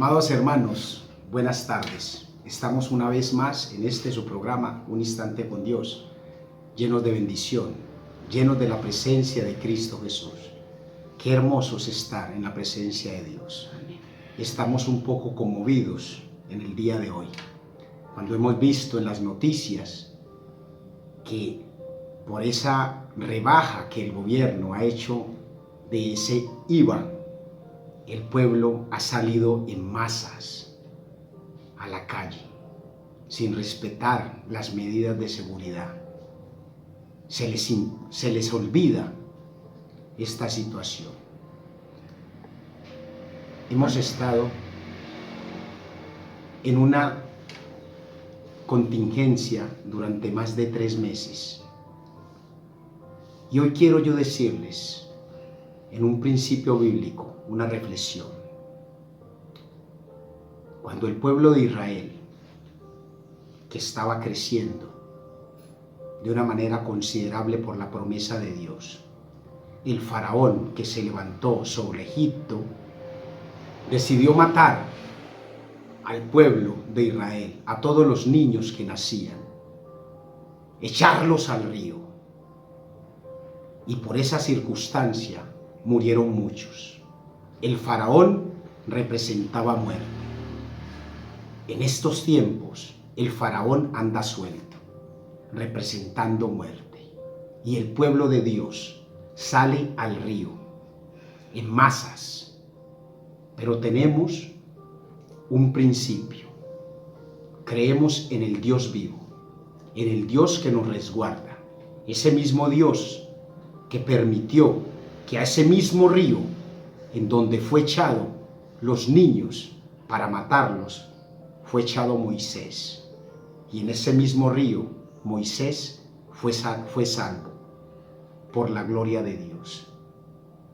Amados hermanos, buenas tardes. Estamos una vez más en su programa, Un Instante con Dios, llenos de bendición, llenos de la presencia de Cristo Jesús. Qué hermoso es estar en la presencia de Dios. Estamos un poco conmovidos en el día de hoy, cuando hemos visto en las noticias que por esa rebaja que el gobierno ha hecho de ese IVA, el pueblo ha salido en masas a la calle, sin respetar las medidas de seguridad. Se les olvida esta situación. Hemos estado en una contingencia durante más de 3 meses. Y hoy quiero yo decirles, en un principio bíblico, una reflexión. Cuando el pueblo de Israel, que estaba creciendo de una manera considerable por la promesa de Dios, el faraón que se levantó sobre Egipto, decidió matar al pueblo de Israel, a todos los niños que nacían, echarlos al río. Y por esa circunstancia murieron muchos. El faraón representaba muerte. En estos tiempos, el faraón anda suelto, representando muerte. Y el pueblo de Dios sale al río en masas. Pero tenemos un principio. Creemos en el Dios vivo, en el Dios que nos resguarda. Ese mismo Dios que permitió que a ese mismo río en donde fue echado los niños para matarlos, fue echado Moisés. Y en ese mismo río Moisés fue salvo por la gloria de Dios.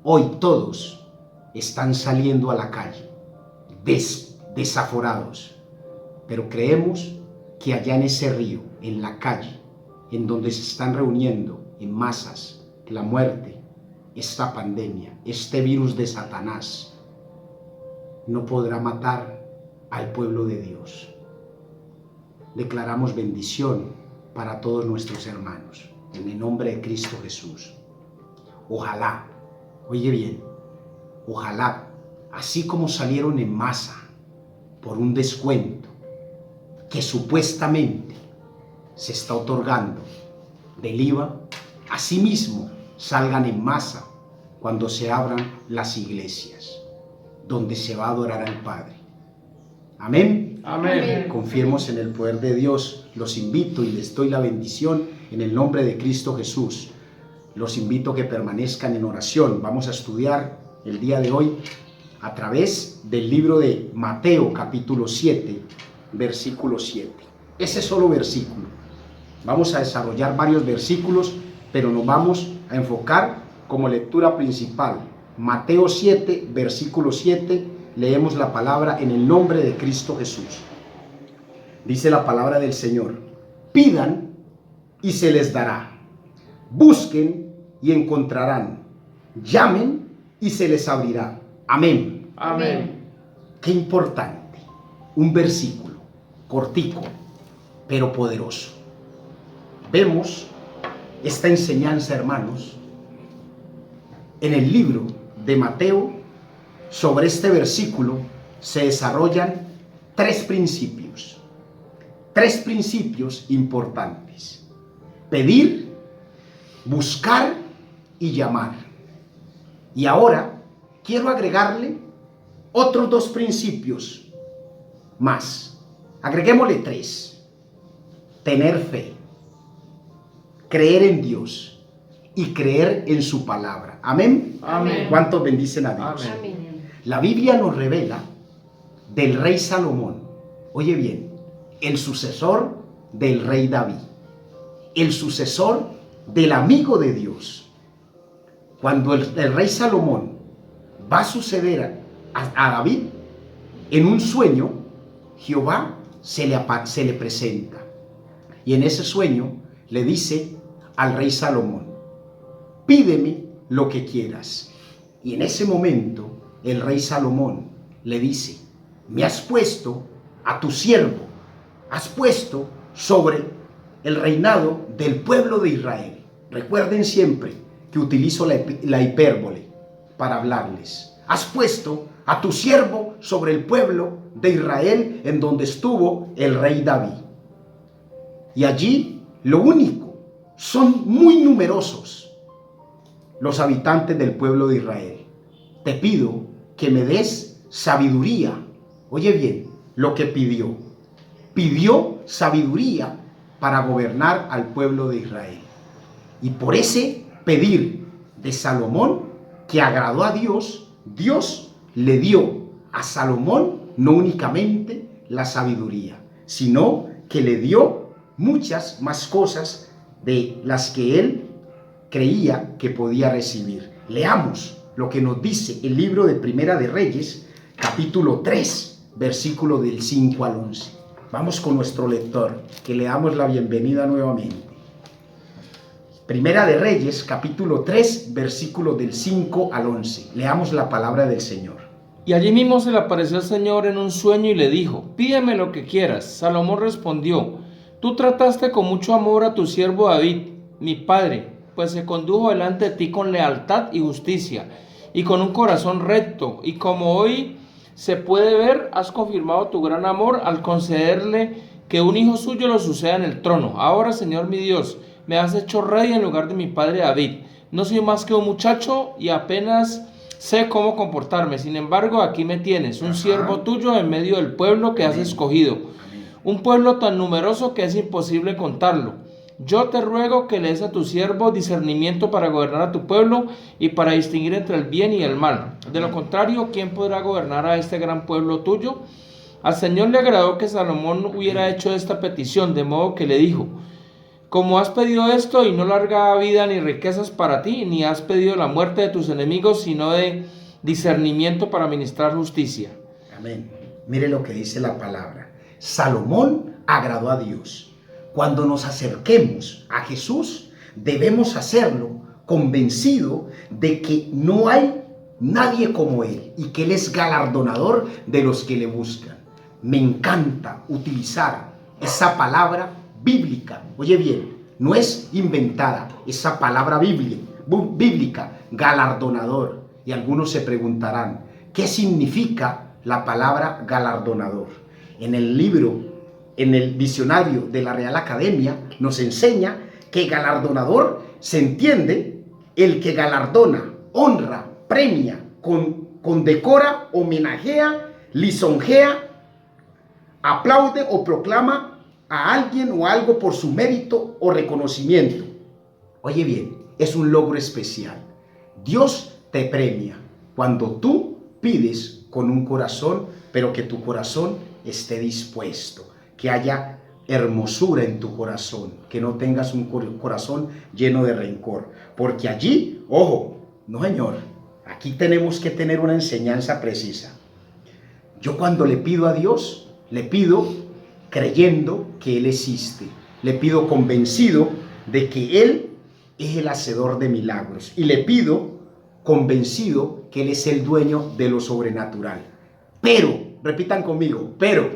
Hoy todos están saliendo a la calle desaforados, pero creemos que allá en ese río, en la calle, en donde se están reuniendo en masas, la muerte, esta pandemia, este virus de Satanás, no podrá matar al pueblo de Dios. Declaramos bendición para todos nuestros hermanos, en el nombre de Cristo Jesús. Ojalá, oye bien, ojalá, así como salieron en masa por un descuento que supuestamente se está otorgando del IVA, asimismo salgan en masa cuando se abran las iglesias, donde se va a adorar al Padre. Amén. Amén. Confiemos en el poder de Dios. Los invito y les doy la bendición en el nombre de Cristo Jesús. Los invito a que permanezcan en oración. Vamos a estudiar el día de hoy a través del libro de Mateo, capítulo 7, versículo 7. Ese solo versículo. Vamos a desarrollar varios versículos, pero nos vamos a enfocar como lectura principal. Mateo 7, versículo 7, leemos la palabra en el nombre de Cristo Jesús. Dice la palabra del Señor: pidan y se les dará, busquen y encontrarán, llamen y se les abrirá. Amén. Amén. Qué importante, un versículo cortico, pero poderoso. Vemos esta enseñanza, hermanos, en el libro de Mateo. Sobre este versículo se desarrollan 3 principios. 3 principios importantes: pedir, buscar y llamar. Y ahora quiero agregarle otros 2 principios más. Agreguémosle 3. Tener fe, creer en Dios y creer en su palabra. Amén. Amén. ¿Cuántos bendicen a Dios? Amén. La Biblia nos revela del rey Salomón, oye bien, el sucesor del rey David, el sucesor del amigo de Dios. Cuando el rey Salomón va a suceder a David, en un sueño, Jehová se le presenta. Y en ese sueño le dice al rey Salomón: pídeme lo que quieras. Y en ese momento el rey Salomón le dice: me has puesto a tu siervo, has puesto sobre el reinado del pueblo de Israel. Recuerden siempre que utilizo la hipérbole para hablarles. Has puesto a tu siervo sobre el pueblo de Israel, en donde estuvo el rey David. Y allí lo único, son muy numerosos los habitantes del pueblo de Israel. Te pido que me des sabiduría. Oye bien lo que pidió. Pidió sabiduría para gobernar al pueblo de Israel. Y por ese pedir de Salomón, que agradó a Dios, Dios le dio a Salomón no únicamente la sabiduría, sino que le dio muchas más cosas de las que él creía que podía recibir. Leamos lo que nos dice el libro de Primera de Reyes, capítulo 3, versículo del 5 al 11. Vamos con nuestro lector, que le damos la bienvenida nuevamente. Primera de Reyes, capítulo 3, versículo del 5 al 11. Leamos la palabra del Señor. Y allí mismo se le apareció el Señor en un sueño y le dijo: pídeme lo que quieras. Salomón respondió: tú trataste con mucho amor a tu siervo David, mi padre, pues se condujo delante de ti con lealtad y justicia, y con un corazón recto, y como hoy se puede ver, has confirmado tu gran amor al concederle que un hijo suyo lo suceda en el trono. Ahora, Señor mi Dios, me has hecho rey en lugar de mi padre David. No soy más que un muchacho y apenas sé cómo comportarme. Sin embargo, aquí me tienes, un siervo tuyo en medio del pueblo que has escogido. Un pueblo tan numeroso que es imposible contarlo. Yo te ruego que le des a tu siervo discernimiento para gobernar a tu pueblo y para distinguir entre el bien y el mal. De lo contrario, ¿quién podrá gobernar a este gran pueblo tuyo? Al Señor le agradó que Salomón hubiera hecho esta petición, de modo que le dijo: como has pedido esto, y no larga vida ni riquezas para ti, ni has pedido la muerte de tus enemigos, sino de discernimiento para ministrar justicia. Amén. Mire lo que dice la palabra. Salomón agradó a Dios. Cuando nos acerquemos a Jesús, debemos hacerlo convencido de que no hay nadie como Él y que Él es galardonador de los que le buscan. Me encanta utilizar esa palabra bíblica. Oye bien, no es inventada, esa palabra bíblica, galardonador. Y algunos se preguntarán, ¿qué significa la palabra galardonador? En el diccionario de la Real Academia nos enseña que galardonador se entiende el que galardona, honra, premia, condecora, homenajea, lisonjea, aplaude o proclama a alguien o algo por su mérito o reconocimiento. Oye bien, es un logro especial. Dios te premia cuando tú pides con un corazón, pero que tu corazón esté dispuesto, que haya hermosura en tu corazón, que no tengas un corazón lleno de rencor, porque allí, ojo, no señor, aquí tenemos que tener una enseñanza precisa. Yo cuando le pido a Dios, le pido creyendo que Él existe, le pido convencido de que Él es el hacedor de milagros y le pido convencido que Él es el dueño de lo sobrenatural. Pero, repitan conmigo, pero.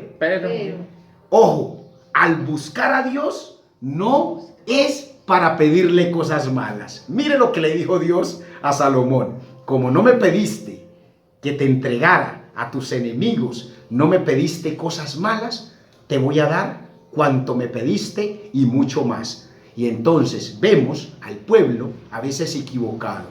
Ojo, al buscar a Dios no es para pedirle cosas malas. Mire lo que le dijo Dios a Salomón: como no me pediste que te entregara a tus enemigos, no me pediste cosas malas, te voy a dar cuanto me pediste y mucho más. Y entonces vemos al pueblo a veces equivocado,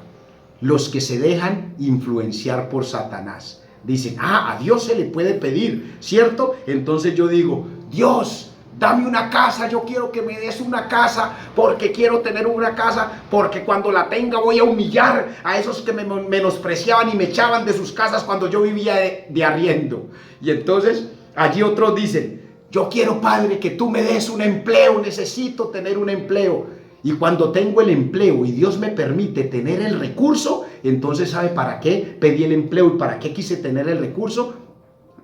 los que se dejan influenciar por Satanás. Dicen, a Dios se le puede pedir, ¿cierto? Entonces yo digo, Dios, dame una casa, yo quiero que me des una casa, porque quiero tener una casa, porque cuando la tenga voy a humillar a esos que me menospreciaban y me echaban de sus casas cuando yo vivía de arriendo. Y entonces allí otros dicen, yo quiero, Padre, que tú me des un empleo, necesito tener un empleo. Y cuando tengo el empleo y Dios me permite tener el recurso, entonces ¿sabe para qué pedí el empleo y para qué quise tener el recurso?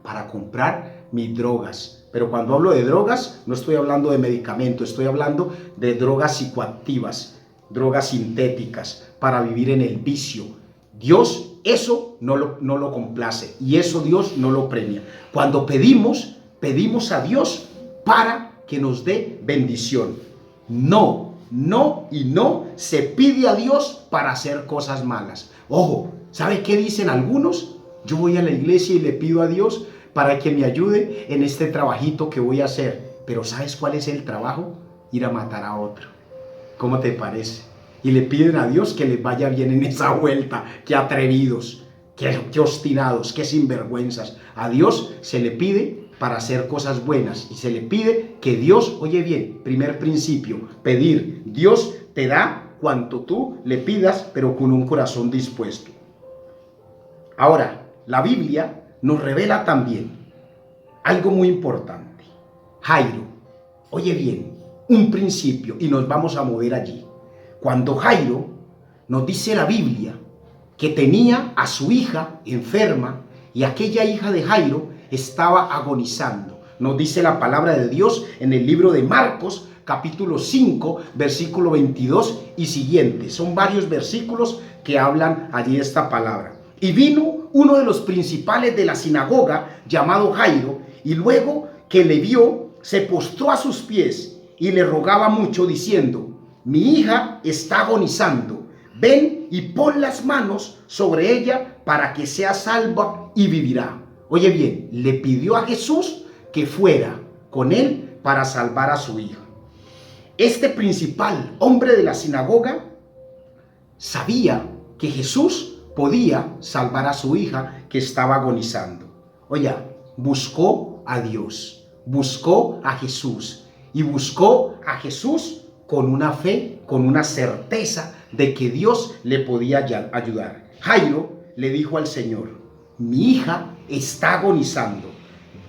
Para comprar mis drogas. Pero cuando hablo de drogas, no estoy hablando de medicamentos, estoy hablando de drogas psicoactivas, drogas sintéticas, para vivir en el vicio. Dios eso no lo complace y eso Dios no lo premia. Cuando pedimos a Dios para que nos dé bendición. No se pide a Dios para hacer cosas malas. Ojo, ¿sabe qué dicen algunos? Yo voy a la iglesia y le pido a Dios para que me ayude en este trabajito que voy a hacer. Pero ¿sabes cuál es el trabajo? Ir a matar a otro. ¿Cómo te parece? Y le piden a Dios que les vaya bien en esa vuelta. Qué atrevidos, qué obstinados, qué sinvergüenzas. A Dios se le pide para hacer cosas buenas y se le pide que Dios, oye bien, primer principio, pedir. Dios te da cuanto tú le pidas, pero con un corazón dispuesto. Ahora, la Biblia nos revela también algo muy importante. Jairo, oye bien, un principio y nos vamos a mover allí. Cuando Jairo, nos dice la Biblia, que tenía a su hija enferma y aquella hija de Jairo estaba agonizando. Nos dice la palabra de Dios en el libro de Marcos, capítulo 5, versículo 22 y siguientes. Son varios versículos que hablan allí esta palabra. Y vino uno de los principales de la sinagoga, llamado Jairo, y luego que le vio, se postró a sus pies y le rogaba mucho, diciendo: mi hija está agonizando, ven y pon las manos sobre ella para que sea salva y vivirá. Oye bien, le pidió a Jesús que fuera con él para salvar a su hija. Este principal hombre de la sinagoga sabía que Jesús podía salvar a su hija que estaba agonizando. Oye, buscó a Dios, buscó a Jesús y buscó a Jesús con una fe, con una certeza de que Dios le podía ayudar. Jairo le dijo al Señor: mi hija está agonizando,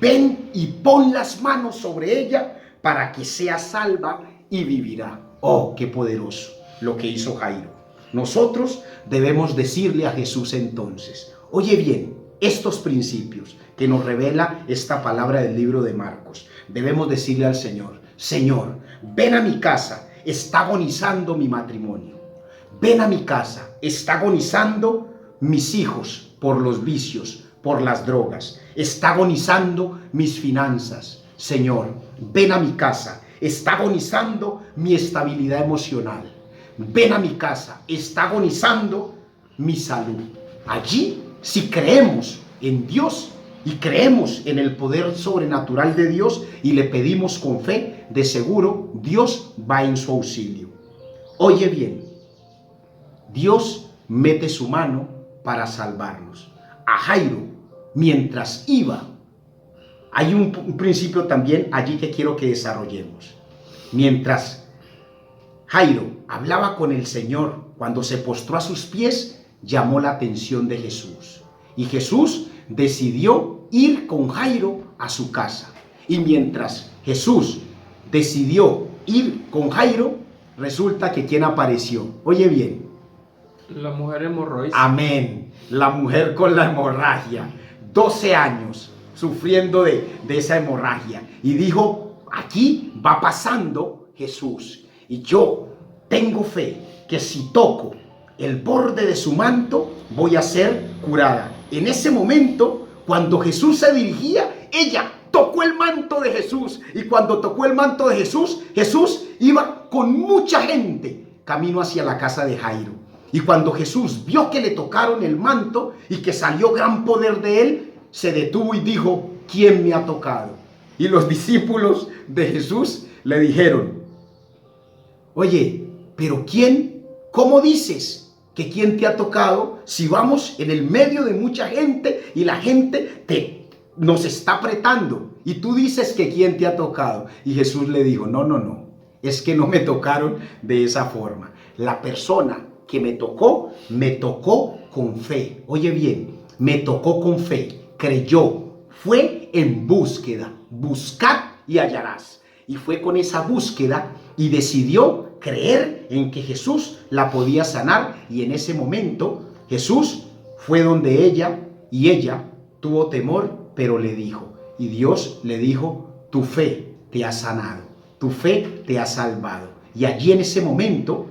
ven y pon las manos sobre ella para que sea salva y vivirá. Oh, qué poderoso lo que hizo Jairo. Nosotros debemos decirle a Jesús entonces: oye bien, estos principios que nos revela esta palabra del libro de Marcos, debemos decirle al Señor: Señor, ven a mi casa, está agonizando mi matrimonio. Ven a mi casa, está agonizando mis hijos por los vicios, por las drogas. Está agonizando mis finanzas. Señor, ven a mi casa, está agonizando mi estabilidad emocional. Ven a mi casa, está agonizando mi salud. Allí, si creemos en Dios y creemos en el poder sobrenatural de Dios y le pedimos con fe, de seguro Dios va en su auxilio. Oye bien, Dios mete su mano para salvarnos. A Jairo, mientras iba, hay un principio también allí que quiero que desarrollemos. Mientras Jairo hablaba con el Señor, cuando se postró a sus pies, llamó la atención de Jesús. Y Jesús decidió ir con Jairo a su casa. Y mientras Jesús decidió ir con Jairo, resulta que ¿quién apareció? Oye bien. La mujer hemorroísa. Amén. La mujer con la hemorragia. 12 años sufriendo de esa hemorragia. Y dijo: aquí va pasando Jesús. Y yo tengo fe que si toco el borde de su manto, voy a ser curada. En ese momento, cuando Jesús se dirigía, ella tocó el manto de Jesús. Y cuando tocó el manto de Jesús, Jesús iba con mucha gente camino hacia la casa de Jairo. Y cuando Jesús vio que le tocaron el manto y que salió gran poder de él, se detuvo y dijo: ¿quién me ha tocado? Y los discípulos de Jesús le dijeron: oye, ¿pero quién? ¿Cómo dices que quién te ha tocado si vamos en el medio de mucha gente y la gente nos está apretando? Y tú dices que quién te ha tocado. Y Jesús le dijo: no, es que no me tocaron de esa forma. La persona que me tocó con fe. Oye bien, me tocó con fe, creyó, fue en búsqueda. Buscad y hallarás. Y fue con esa búsqueda y decidió creer en que Jesús la podía sanar. Y en ese momento Jesús fue donde ella y ella tuvo temor, pero le dijo, y Dios le dijo: tu fe te ha sanado, tu fe te ha salvado. Y allí en ese momento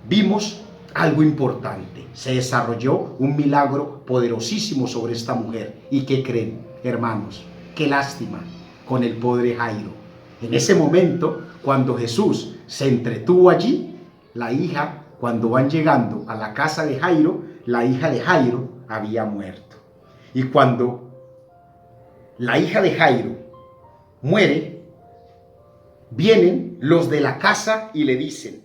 vimos algo importante. Se desarrolló un milagro poderosísimo sobre esta mujer. ¿Y qué creen, hermanos? Qué lástima con el pobre Jairo. En ese momento, cuando Jesús se entretuvo allí, la hija, cuando van llegando a la casa de Jairo, la hija de Jairo había muerto. Y cuando la hija de Jairo muere, vienen los de la casa y le dicen,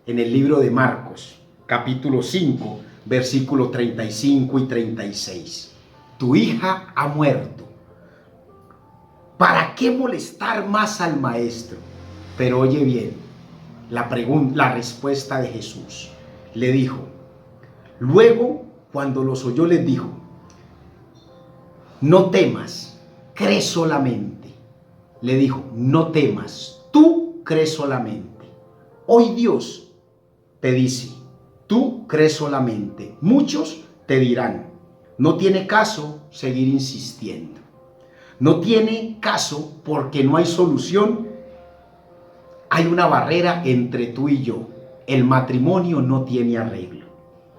en el libro de Marcos, capítulo 5, versículo 35 y 36, tu hija ha muerto. ¿Para qué molestar más al maestro? Pero oye bien, la respuesta de Jesús. Le dijo, luego cuando los oyó les dijo, no temas, cree solamente. Le dijo, no temas, tú crees solamente. Hoy Dios te dice, tú crees solamente. Muchos te dirán, no tiene caso seguir insistiendo. No tiene caso porque no hay solución. Hay una barrera entre tú y yo. El matrimonio no tiene arreglo.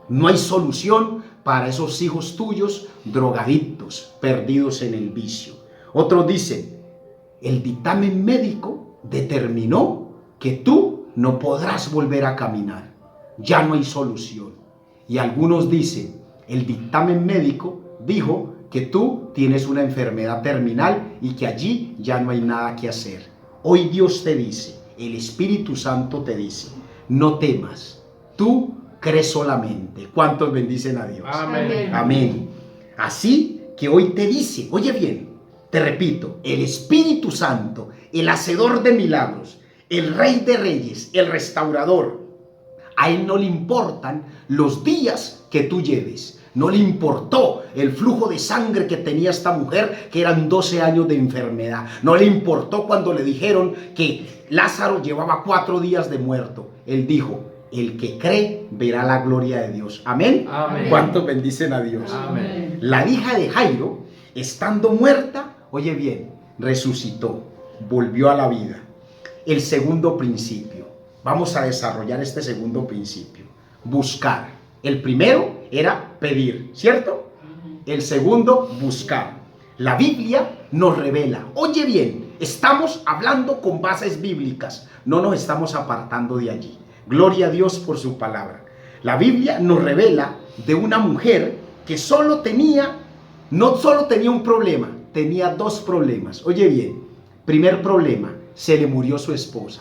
No hay solución para esos hijos tuyos drogadictos, perdidos en el vicio. Otros dicen, el dictamen médico determinó que tú no podrás volver a caminar. Ya no hay solución. Y algunos dicen, el dictamen médico dijo que tú tienes una enfermedad terminal y que allí ya no hay nada que hacer. Hoy Dios te dice, el Espíritu Santo te dice, no temas, tú crees solamente. ¿Cuántos bendicen a Dios? Amén. Amén. Así que hoy te dice, oye bien, te repito, el Espíritu Santo, el hacedor de milagros, el Rey de Reyes, el restaurador, a Él no le importan los días que tú lleves. No le importó el flujo de sangre que tenía esta mujer, que eran 12 años de enfermedad. No le importó cuando le dijeron que Lázaro llevaba 4 días de muerto. Él dijo, el que cree verá la gloria de Dios. Amén. Amén. ¿Cuántos bendicen a Dios? Amén. La hija de Jairo, estando muerta, oye bien, resucitó, volvió a la vida. El segundo principio. Vamos a desarrollar este segundo principio. Buscar. El primero era pedir, ¿cierto? El segundo, buscar. La Biblia nos revela. Oye bien, estamos hablando con bases bíblicas. No nos estamos apartando de allí. Gloria a Dios por su palabra. La Biblia nos revela de una mujer que no solo tenía un problema, tenía 2 problemas. Oye bien, primer problema, se le murió su esposo.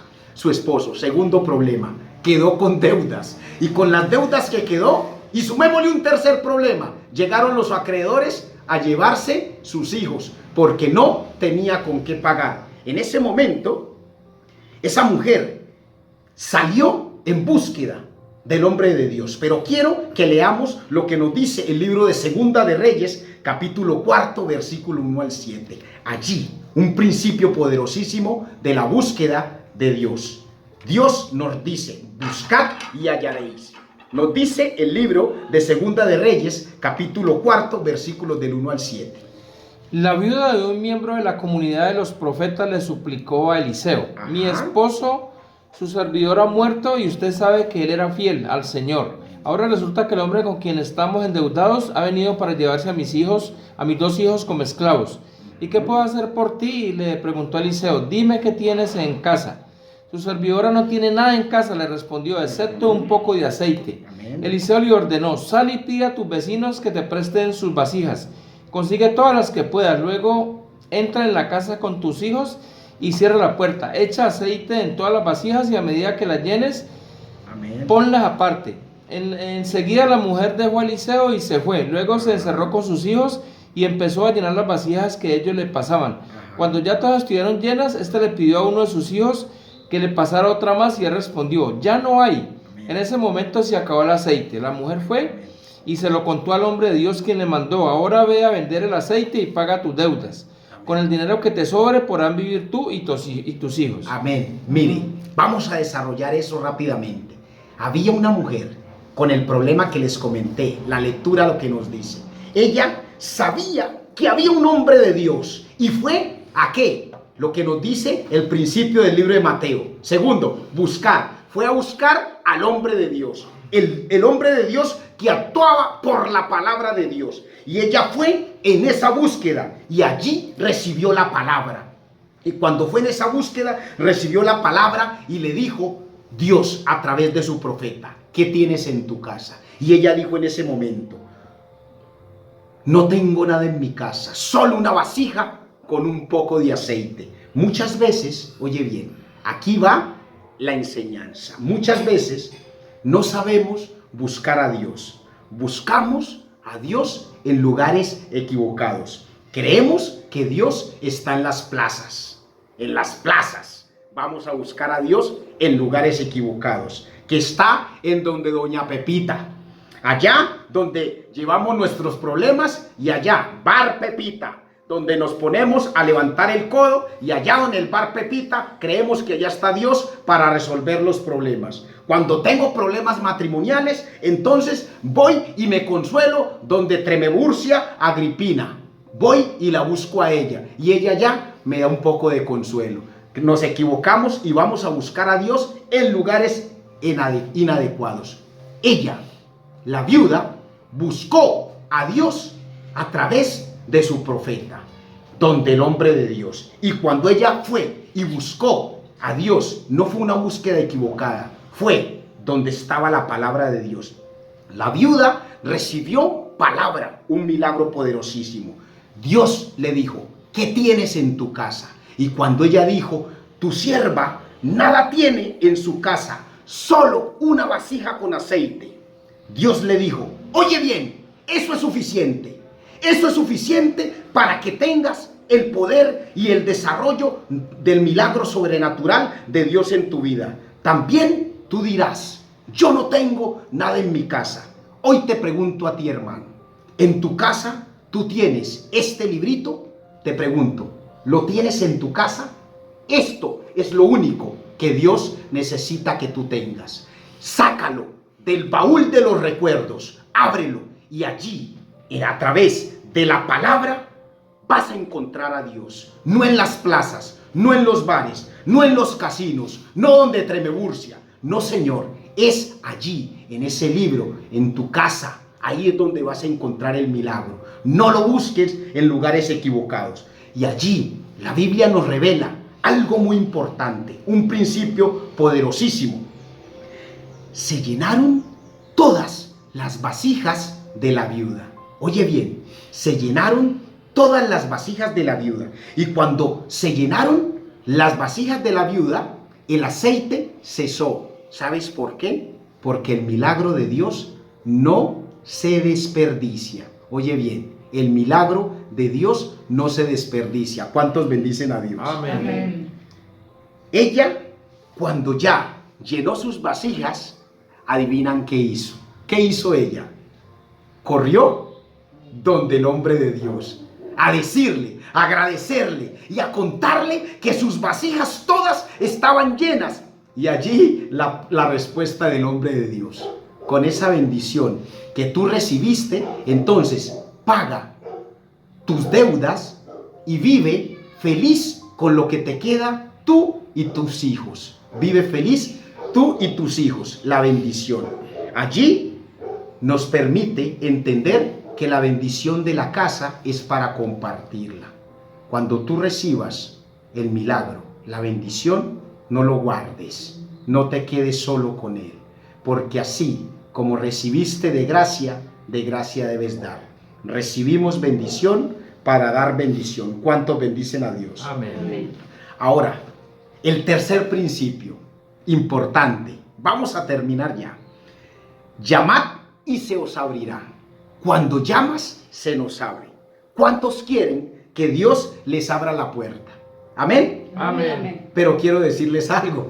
Segundo problema, quedó con deudas. Y con las deudas que quedó, y sumémosle un tercer problema, llegaron los acreedores a llevarse sus hijos, porque no tenía con qué pagar. En ese momento, esa mujer salió en búsqueda del hombre de Dios. Pero quiero que leamos lo que nos dice el libro de Segunda de Reyes, capítulo 4, versículo 1 al 7. Allí, un principio poderosísimo de la búsqueda de Dios. Dios nos dice, buscad y hallaréis. Nos dice el libro de Segunda de Reyes, capítulo 4, versículos del 1 al 7. La viuda de un miembro de la comunidad de los profetas le suplicó a Eliseo, Ajá. mi esposo, su servidor, ha muerto y usted sabe que él era fiel al Señor. Ahora resulta que el hombre con quien estamos endeudados ha venido para llevarse a mis 2 hijos como esclavos. ¿Y qué puedo hacer por ti? Y le preguntó Eliseo, dime qué tienes en casa. Su servidora no tiene nada en casa, le respondió, excepto un poco de aceite. Amén. Eliseo le ordenó, sal y pide a tus vecinos que te presten sus vasijas. Consigue todas las que puedas, luego entra en la casa con tus hijos y cierra la puerta. Echa aceite en todas las vasijas y a medida que las llenes, Amén. ponlas aparte. Enseguida la mujer dejó a Eliseo y se fue. Luego se encerró con sus hijos y empezó a llenar las vasijas que ellos le pasaban. Cuando ya todas estuvieron llenas, le pidió a uno de sus hijos que le pasara otra más y él respondió, ya no hay. En ese momento se acabó el aceite. La mujer fue y se lo contó al hombre de Dios, quien le mandó, ahora ve a vender el aceite y paga tus deudas. Con el dinero que te sobre podrán vivir tú y tus hijos. Amén. Mire, vamos a desarrollar eso rápidamente. Había una mujer con el problema que les comenté, la lectura lo que nos dice. Ella sabía que había un hombre de Dios y fue ¿a qué? Lo que nos dice el principio del libro de Mateo. Segundo, buscar. Fue a buscar al hombre de Dios. el hombre de Dios que actuaba por la palabra de Dios. Y ella fue en esa búsqueda y allí recibió la palabra. Y cuando fue en esa búsqueda, recibió la palabra y le dijo Dios a través de su profeta: ¿qué tienes en tu casa? Y ella dijo en ese momento: no tengo nada en mi casa, solo una vasija con un poco de aceite. Muchas veces, oye bien, aquí va la enseñanza. Muchas veces no sabemos buscar a Dios. Buscamos a Dios en lugares equivocados. Creemos que Dios está en las plazas. En las plazas. Vamos a buscar a Dios en lugares equivocados. Que está en donde doña Pepita. Allá donde llevamos nuestros problemas, y allá, Bar Pepita, donde nos ponemos a levantar el codo, y allá donde el Bar Pepita creemos que allá está Dios para resolver los problemas. Cuando tengo problemas matrimoniales, entonces voy y me consuelo donde Tremeburcia Agripina. Voy y la busco a ella, y ella ya me da un poco de consuelo. Nos equivocamos y vamos a buscar a Dios en lugares inadecuados. Ella, la viuda, buscó a Dios a través de su profeta, donde el hombre de Dios. Y cuando ella fue y buscó a Dios, no fue una búsqueda equivocada, fue donde estaba la palabra de Dios. La viuda recibió palabra, un milagro poderosísimo. Dios le dijo: ¿qué tienes en tu casa? Y cuando ella dijo: tu sierva nada tiene en su casa, solo una vasija con aceite, Dios le dijo: oye bien, eso es suficiente. Eso es suficiente para que tengas el poder y el desarrollo del milagro sobrenatural de Dios en tu vida. También tú dirás: yo no tengo nada en mi casa. Hoy te pregunto a ti, hermano, ¿en tu casa tú tienes este librito? Te pregunto, ¿lo tienes en tu casa? Esto es lo único que Dios necesita que tú tengas. Sácalo del baúl de los recuerdos, ábrelo, y allí, a través de la palabra, vas a encontrar a Dios. No en las plazas, no en los bares, no en los casinos, no donde Tremeburcia. No, Señor, es allí, en ese libro, en tu casa. Ahí es donde vas a encontrar el milagro. No lo busques en lugares equivocados. Y allí la Biblia nos revela algo muy importante, un principio poderosísimo. Se llenaron todas las vasijas de la viuda. Oye bien, se llenaron todas las vasijas de la viuda. Y cuando se llenaron las vasijas de la viuda, el aceite cesó. ¿Sabes por qué? Porque el milagro de Dios no se desperdicia. Oye bien, el milagro de Dios no se desperdicia. ¿Cuántos bendicen a Dios? Amén. Ella, cuando ya llenó sus vasijas, ¿adivinan qué hizo? ¿Qué hizo ella? Corrió donde el hombre de Dios, a decirle, a agradecerle y a contarle que sus vasijas todas estaban llenas. Y allí la respuesta del hombre de Dios: con esa bendición que tú recibiste, entonces paga tus deudas y vive feliz con lo que te queda, tú y tus hijos. Vive feliz tú y tus hijos. La bendición allí nos permite entender que la bendición de la casa es para compartirla. Cuando tú recibas el milagro, la bendición, no lo guardes, no te quedes solo con él, porque así como recibiste de gracia debes dar. Recibimos bendición para dar bendición. ¿Cuántos bendicen a Dios? Amén. Ahora, el tercer principio importante, vamos a terminar ya. Llamad y se os abrirá. Cuando llamas, se nos abre. ¿Cuántos quieren que Dios les abra la puerta? ¿Amén? Amén. Pero quiero decirles algo.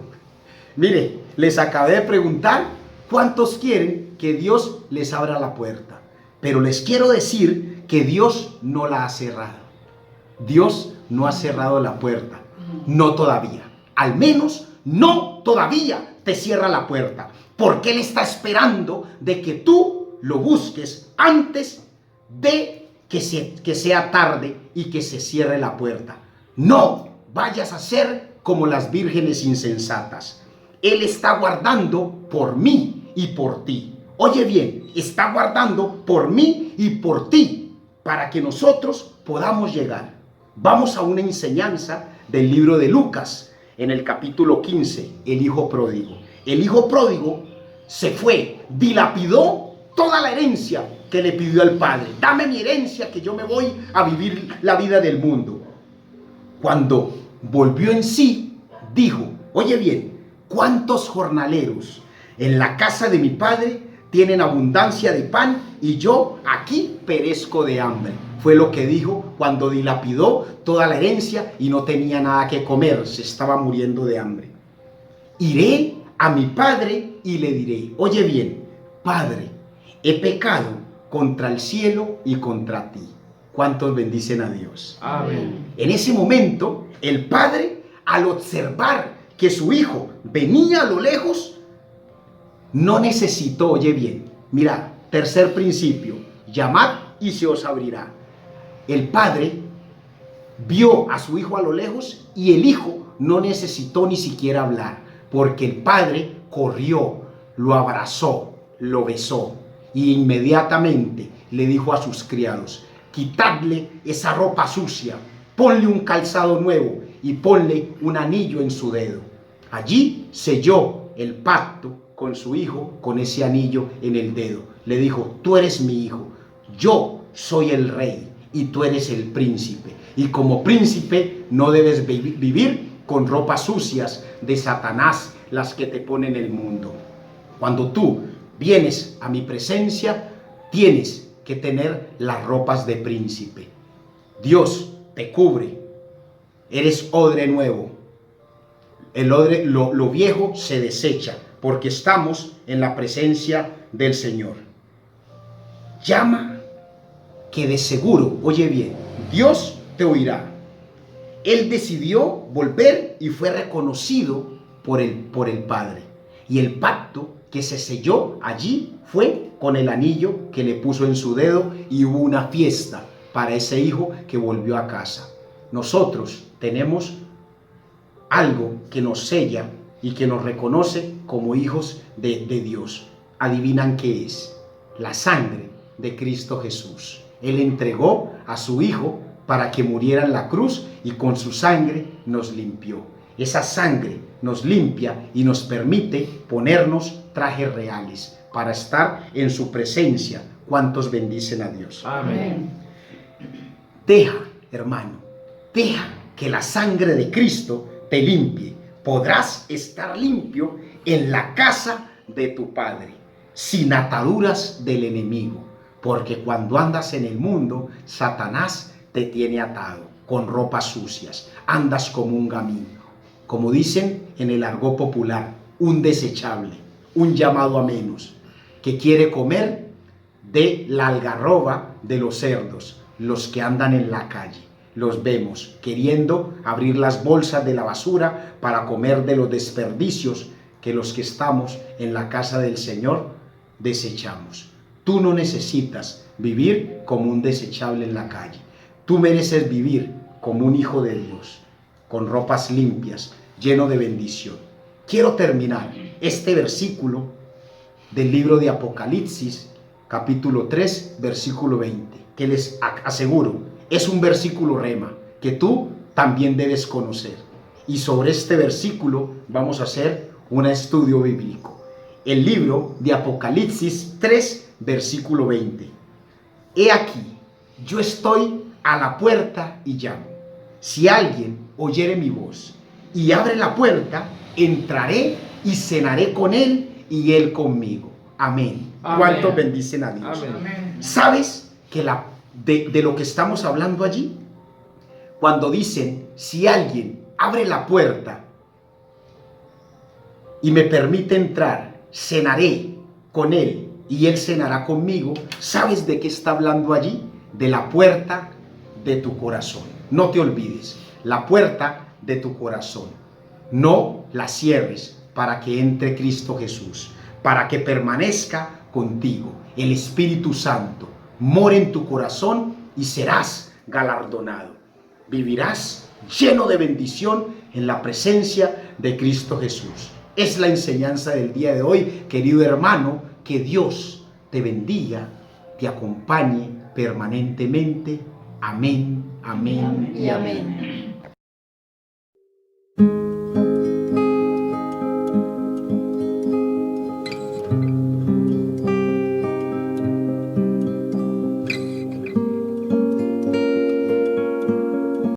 Mire, les acabé de preguntar cuántos quieren que Dios les abra la puerta. Pero les quiero decir que Dios no la ha cerrado. Dios no ha cerrado la puerta. No todavía. Al menos no todavía te cierra la puerta. Porque Él está esperando de que tú lo busques antes de que sea tarde y que se cierre la puerta. No vayas a ser como las vírgenes insensatas. Él está guardando por mí. y por ti. Oye bien, está guardando por mí y por ti para que nosotros podamos llegar. Vamos a una enseñanza del libro de Lucas, en el capítulo 15, el hijo pródigo. El hijo pródigo se fue, dilapidó toda la herencia que le pidió al padre. Dame mi herencia, que yo me voy a vivir la vida del mundo. Cuando volvió en sí, dijo, oye bien, ¿cuántos jornaleros en la casa de mi padre tienen abundancia de pan y yo aquí perezco de hambre? Fue lo que dijo cuando dilapidó toda la herencia y no tenía nada que comer, se estaba muriendo de hambre. Iré a mi padre y le diré, oye bien, Padre, he pecado contra el cielo y contra ti. ¿Cuántos bendicen a Dios? Amén. En ese momento, el padre, al observar que su hijo venía a lo lejos, no necesitó, oye bien, mira, tercer principio, llamad y se os abrirá. El padre vio a su hijo a lo lejos y el hijo no necesitó ni siquiera hablar, porque el padre corrió, lo abrazó, lo besó y inmediatamente le dijo a sus criados, quitadle esa ropa sucia, ponle un calzado nuevo y ponle un anillo en su dedo. Allí selló el pacto con su hijo con ese anillo en el dedo. Le dijo, tú eres mi hijo, yo soy el rey y tú eres el príncipe. Y como príncipe no debes vivir con ropas sucias de Satanás, las que te ponen el mundo. Cuando tú vienes a mi presencia, tienes que tener las ropas de príncipe. Dios te cubre. Eres odre nuevo. El odre, lo viejo se desecha, porque estamos en la presencia del Señor. Llama, que de seguro, oye bien, Dios te oirá. Él decidió volver y fue reconocido por el Padre. Y el pacto que se selló allí fue con el anillo que le puso en su dedo, y hubo una fiesta para ese hijo que volvió a casa. Nosotros tenemos algo que nos sella y que nos reconoce como hijos de Dios. ¿Adivinan qué es? La sangre de Cristo Jesús. Él entregó a su hijo para que muriera en la cruz y con su sangre nos limpió. Esa sangre nos limpia y nos permite ponernos trajes reales para estar en su presencia. ¿Cuántos bendicen a Dios? Amén. Deja, hermano, deja que la sangre de Cristo te limpie. Podrás estar limpio en la casa de tu Padre, sin ataduras del enemigo, porque cuando andas en el mundo, Satanás te tiene atado con ropas sucias, andas como un gamín, como dicen en el argot popular, un desechable, un llamado a menos, que quiere comer de la algarroba de los cerdos, los que andan en la calle. Los vemos queriendo abrir las bolsas de la basura para comer de los desperdicios que los que estamos en la casa del Señor desechamos. Tú no necesitas vivir como un desechable en la calle. Tú mereces vivir como un hijo de Dios, con ropas limpias, lleno de bendición. Quiero terminar este versículo del libro de Apocalipsis, capítulo 3, versículo 20, que les aseguro es un versículo rema que tú también debes conocer. Y sobre este versículo vamos a hacer un estudio bíblico. El libro de Apocalipsis 3, versículo 20. He aquí, yo estoy a la puerta y llamo. Si alguien oyere mi voz y abre la puerta, entraré y cenaré con él y él conmigo. Amén. Amén. ¿Cuántos bendicen a Dios? Amén. ¿Sabes que de lo que estamos hablando allí? Cuando dicen, si alguien abre la puerta y me permite entrar, cenaré con él y él cenará conmigo. ¿Sabes de qué está hablando allí? De la puerta de tu corazón. No te olvides, la puerta de tu corazón. No la cierres para que entre Cristo Jesús, para que permanezca contigo. El Espíritu Santo more en tu corazón y serás galardonado. Vivirás lleno de bendición en la presencia de Cristo Jesús. Es la enseñanza del día de hoy, querido hermano. Que Dios te bendiga, te acompañe permanentemente. Amén, amén y amén.